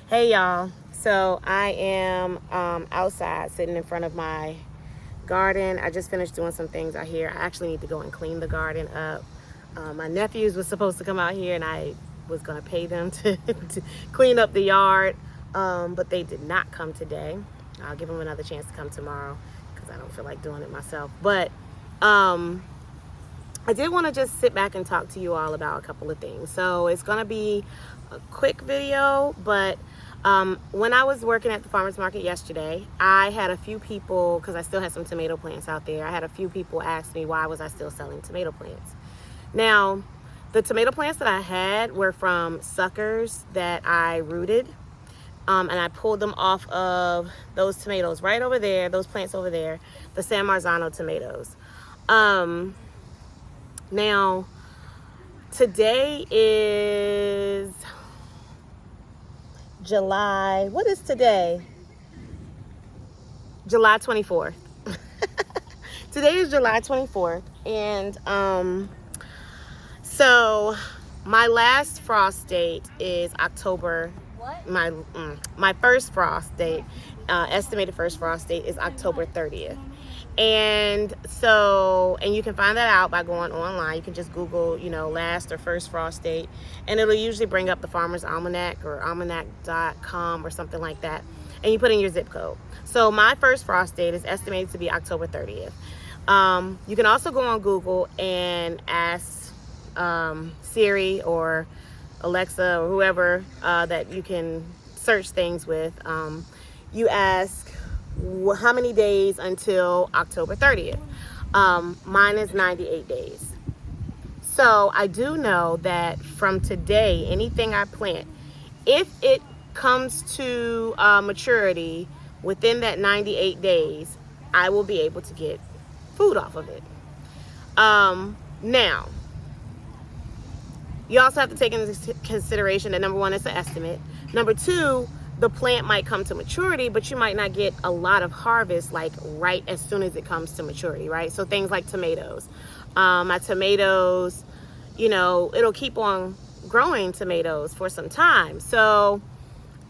Hey y'all, so I am outside sitting in front of my garden. I just finished doing some things out here. I actually need to go and clean the garden up. My nephews was supposed to come out here and I was going to pay them to clean up the yard, but they did not come today. I'll give them another chance to come tomorrow because I don't feel like doing it myself. But I did want to just sit back and talk to you all about a couple of things. So it's going to be a quick video, but when I was working at the farmer's market yesterday, I had a few people, because I still had some tomato plants out there, I had a few people ask me why was I still selling tomato plants. Now, the tomato plants that I had were from suckers that I rooted, and I pulled them off of those tomatoes right over there, those plants over there, the San Marzano tomatoes. Now, today is July. What is today? July 24th. Today is July 24th. And so my last frost date is October. What? My first frost date, estimated first frost date is October 30th. And so, and you can find that out by going online. You can just Google, last or first frost date, and it'll usually bring up the Farmer's Almanac or almanac.com or something like that. And you put in your zip code. So my first frost date is estimated to be October 30th. You can also go on Google and ask Siri or Alexa or whoever that you can search things with. You ask, how many days until October 30th? Mine is 98 days. So I do know that from today, anything I plant, if it comes to maturity within that 98 days, I will be able to get food off of it. Now, you also have to take into consideration that number one, it's an estimate. Number two, the plant might come to maturity, but you might not get a lot of harvest like right as soon as it comes to maturity, right? So things like tomatoes. My tomatoes, it'll keep on growing tomatoes for some time. So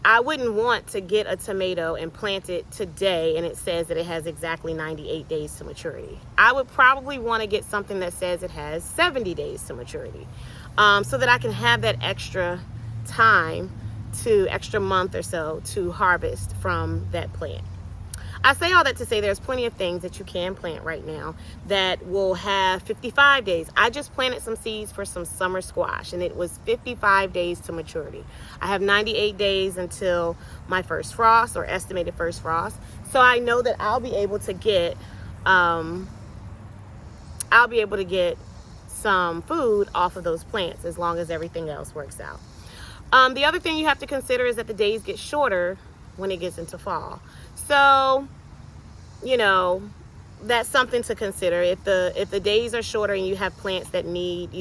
I wouldn't want to get a tomato and plant it today and it says that it has exactly 98 days to maturity. I would probably want to get something that says it has 70 days to maturity, so that I can have that extra time, extra month or so to harvest from that plant. I say all that to say there's plenty of things that you can plant right now that will have 55 days. I just planted some seeds for some summer squash and it was 55 days to maturity. I have 98 days until my first frost or estimated first frost. So I know that I'll be able to get some food off of those plants as long as everything else works out. The other thing you have to consider is that the days get shorter when it gets into fall. So, that's something to consider. If the days are shorter and you have plants that need,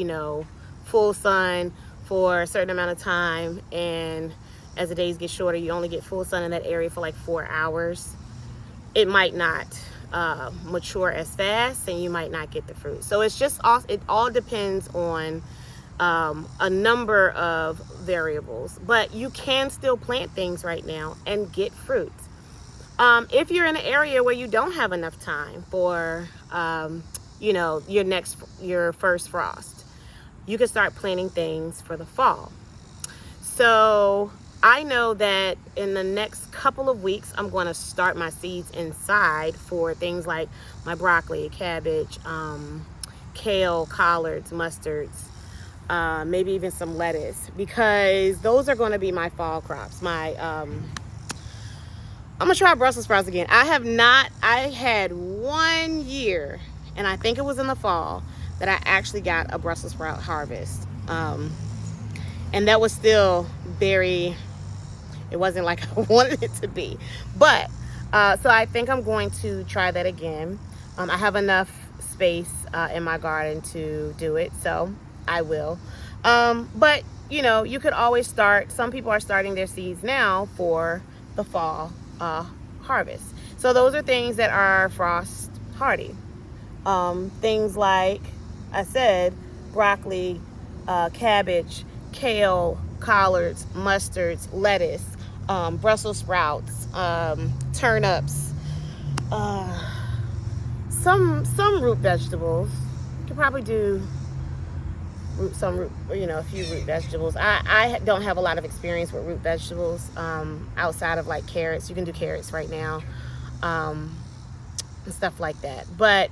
full sun for a certain amount of time, and as the days get shorter, you only get full sun in that area for like 4 hours, it might not mature as fast and you might not get the fruit. So it all depends on a number of variables, but you can still plant things right now and get fruits. If you're in an area where you don't have enough time for, your first frost, you can start planting things for the fall. So I know that in the next couple of weeks, I'm going to start my seeds inside for things like my broccoli, cabbage, kale, collards, mustards, maybe even some lettuce, because those are going to be my fall crops. I'm gonna try Brussels sprouts again. I had 1 year, and I think it was in the fall, that I actually got a Brussels sprout harvest. And that was still it wasn't like I wanted it to be. But, so I think I'm going to try that again. I have enough space in my garden to do it, so I will. But, you could always start. Some people are starting their seeds now for the fall harvest. So those are things that are frost hardy. Things like I said, broccoli, cabbage, kale, collards, mustards, lettuce. Brussels sprouts, turnips, some root vegetables. You could probably do a few root vegetables. I don't have a lot of experience with root vegetables outside of like carrots. You can do carrots right now, and stuff like that. But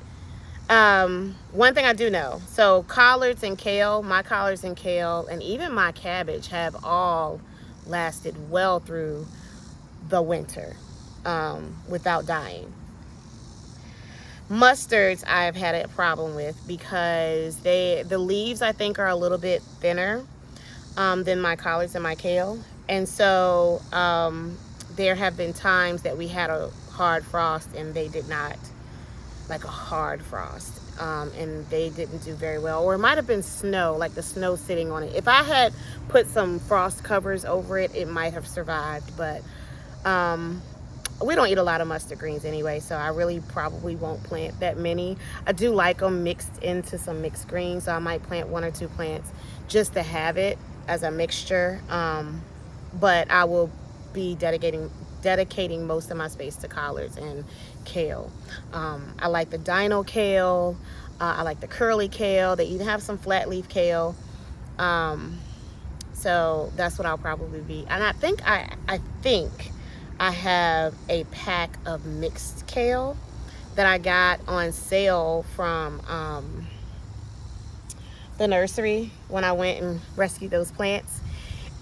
one thing I do know, so collards and kale, my collards and kale, and even my cabbage have all lasted well through the winter without dying. Mustards I've had a problem with because the leaves I think are a little bit thinner than my collards and my kale, and so there have been times that we had a hard frost and they did not, like a hard frost, and they didn't do very well. Or it might have been snow, like the snow sitting on it. If I had put some frost covers over it, it might have survived. But we don't eat a lot of mustard greens anyway, so I really probably won't plant that many. I do like them mixed into some mixed greens, so I might plant 1 or 2 plants just to have it as a mixture. But I will be dedicating most of my space to collards and kale. I like the dino kale. I like the curly kale. They even have some flat leaf kale. So that's what I'll probably be. And I think I have a pack of mixed kale that I got on sale from the nursery when I went and rescued those plants.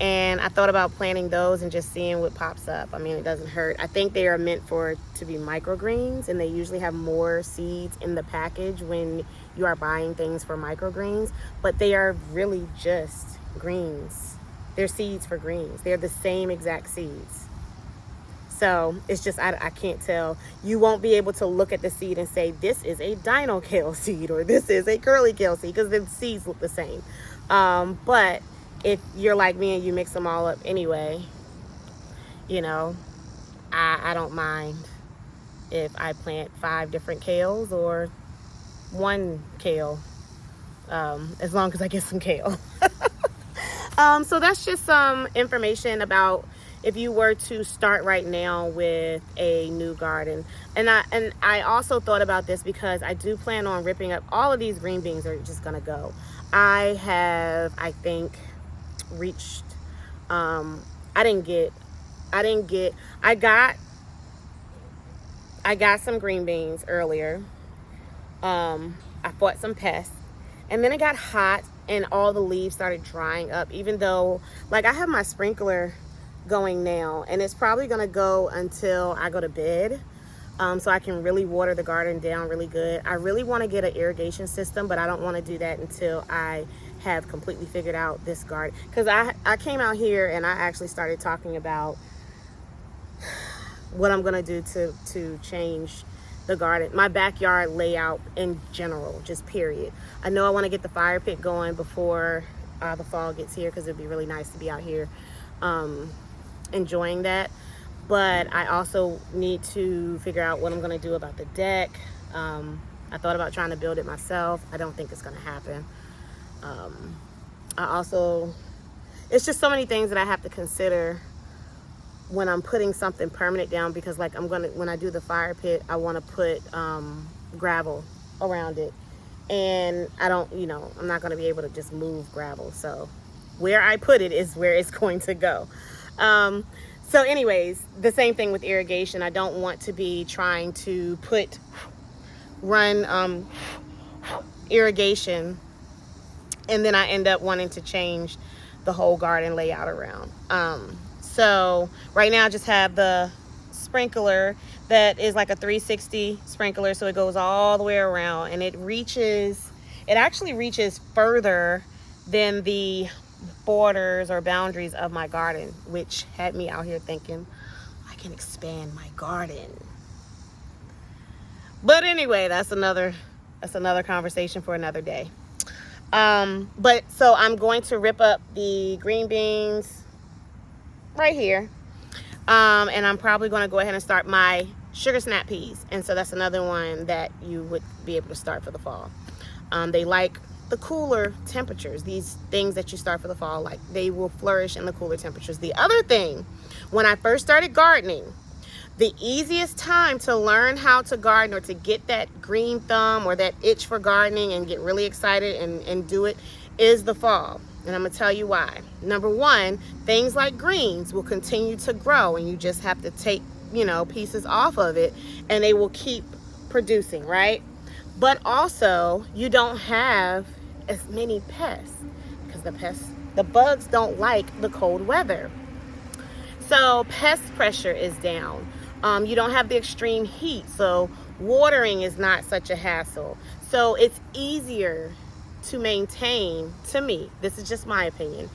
And I thought about planting those and just seeing what pops up. I mean, it doesn't hurt. I think they are meant to be microgreens, and they usually have more seeds in the package when you are buying things for microgreens, but they are really just greens. They're seeds for greens. They're the same exact seeds. So it's just, I can't tell. You won't be able to look at the seed and say, this is a dino kale seed or this is a curly kale seed, because the seeds look the same. But if you're like me and you mix them all up anyway, I don't mind if I plant 5 different kales or 1 kale, as long as I get some kale. So that's just some information about if you were to start right now with a new garden. And I also thought about this because I do plan on ripping up all of these green beans are just gonna go. I have, I think, reached I got some green beans earlier. I fought some pests, and then it got hot and all the leaves started drying up, even though, like, I have my sprinkler going now, and it's probably gonna go until I go to bed, so I can really water the garden down really good. I really want to get an irrigation system, but I don't want to do that until I have completely figured out this garden, because I came out here and I actually started talking about what I'm gonna do to change the garden, my backyard layout in general, just period. I know I want to get the fire pit going before the fall gets here, because it'd be really nice to be out here enjoying that. But I also need to figure out what I'm going to do about the deck. I thought about trying to build it myself. I don't think it's going to happen. It's just so many things that I have to consider when I'm putting something permanent down, because like when I do the fire pit, I want to put gravel around it, and I'm not going to be able to just move gravel. So where I put it is where it's going to go. So anyways, the same thing with irrigation. I don't want to be trying to run irrigation, and then I end up wanting to change the whole garden layout around. So right now I just have the sprinkler that is like a 360 sprinkler, so it goes all the way around, and it actually reaches further than the borders or boundaries of my garden, which had me out here thinking I can expand my garden. But anyway, that's another conversation for another day. But so I'm going to rip up the green beans right here, and I'm probably going to go ahead and start my sugar snap peas, and so that's another one that you would be able to start for the fall. They like the cooler temperatures. These things that you start for the fall, like, they will flourish in the cooler temperatures. The other thing When I first started gardening, the easiest time to learn how to garden or to get that green thumb or that itch for gardening and get really excited and do it is the fall. And I'm gonna tell you why. Number one, things like greens will continue to grow and you just have to take, pieces off of it and they will keep producing, right? But also you don't have as many pests because the bugs don't like the cold weather. So pest pressure is down. You don't have the extreme heat, so watering is not such a hassle. So it's easier to maintain, to me, this is just my opinion,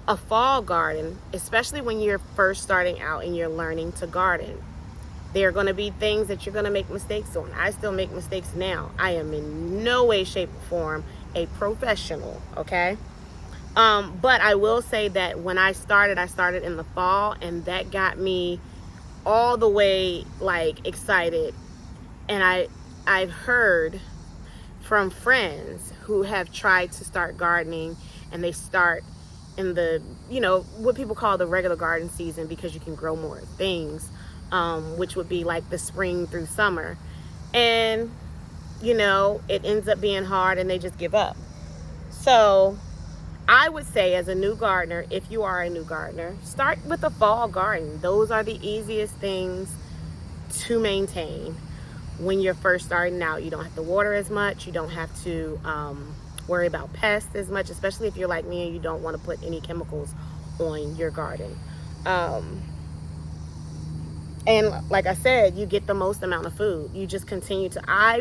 a fall garden, especially when you're first starting out and you're learning to garden. There are going to be things that you're going to make mistakes on. I still make mistakes now. I am in no way, shape, or form a professional, okay? But I will say that when I started in the fall, and that got me all the way excited. And I've heard from friends who have tried to start gardening and they start in the, what people call the regular garden season because you can grow more things, which would be like the spring through summer. And, it ends up being hard and they just give up. So I would say as a new gardener, if you are a new gardener, start with a fall garden. Those are the easiest things to maintain when you're first starting out. You don't have to water as much. You don't have to worry about pests as much, especially if you're like me and you don't want to put any chemicals on your garden. And like I said, you get the most amount of food. You just continue to, I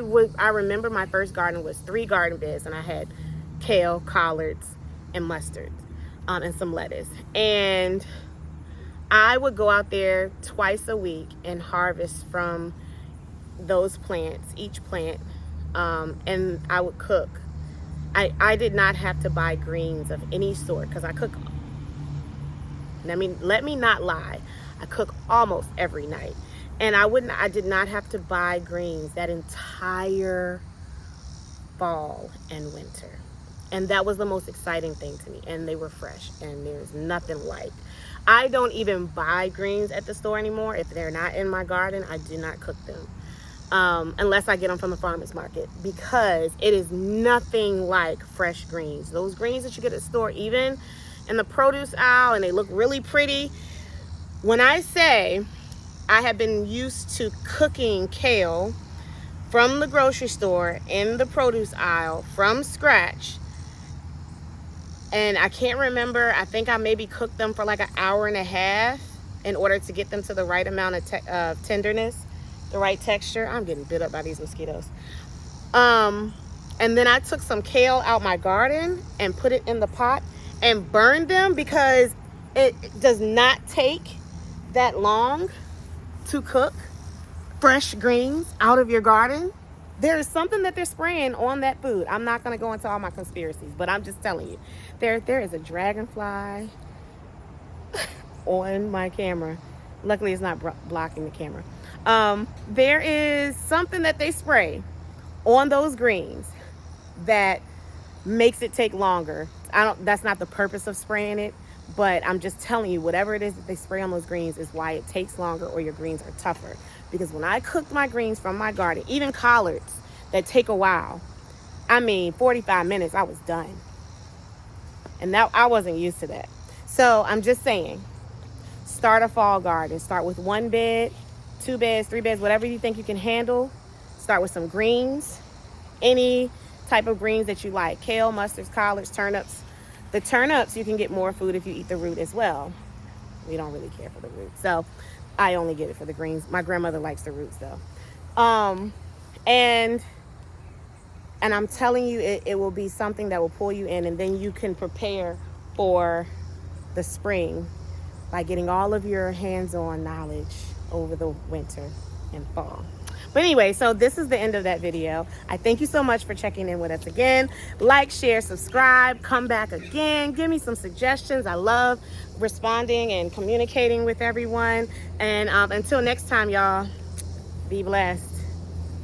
remember my first garden was 3 garden beds and I had kale, collards, and mustard, and some lettuce. And I would go out there twice a week and harvest from those plants, each plant, and I would cook. I did not have to buy greens of any sort because I cook. I mean, let me not lie. I cook almost every night, and I did not have to buy greens that entire fall and winter. And that was the most exciting thing to me. And they were fresh. And there's nothing like. I don't even buy greens at the store anymore. If they're not in my garden, I do not cook them. Unless I get them from the farmer's market. Because it is nothing like fresh greens. Those greens that you get at the store, even in the produce aisle, and they look really pretty. When I say I have been used to cooking kale from the grocery store in the produce aisle from scratch, and I can't remember, I think I maybe cooked them for like an hour and a half in order to get them to the right amount of tenderness, the right texture. I'm getting bit up by these mosquitoes. And then I took some kale out my garden and put it in the pot and burned them because it does not take that long to cook fresh greens out of your garden. There is something that they're spraying on that food. I'm not going to go into all my conspiracies, but I'm just telling you. There is a dragonfly on my camera. Luckily, it's not blocking the camera. There is something that they spray on those greens that makes it take longer. That's not the purpose of spraying it, but I'm just telling you, whatever it is that they spray on those greens is why it takes longer or your greens are tougher. Because when I cooked my greens from my garden, even collards that take a while, 45 minutes, I was done. And that I wasn't used to that. So I'm just saying, start a fall garden. Start with 1 bed, 2 beds, 3 beds, whatever you think you can handle. Start with some greens, any type of greens that you like. Kale, mustards, collards, turnips. The turnips, you can get more food if you eat the root as well. We don't really care for the root. So I only get it for the greens. My grandmother likes the roots though. And I'm telling you, it will be something that will pull you in, and then you can prepare for the spring by getting all of your hands-on knowledge over the winter and fall. But anyway, so this is the end of that video. I thank you so much for checking in with us again. Like, share, subscribe, come back again. Give me some suggestions. I love responding and communicating with everyone. And until next time, y'all, be blessed.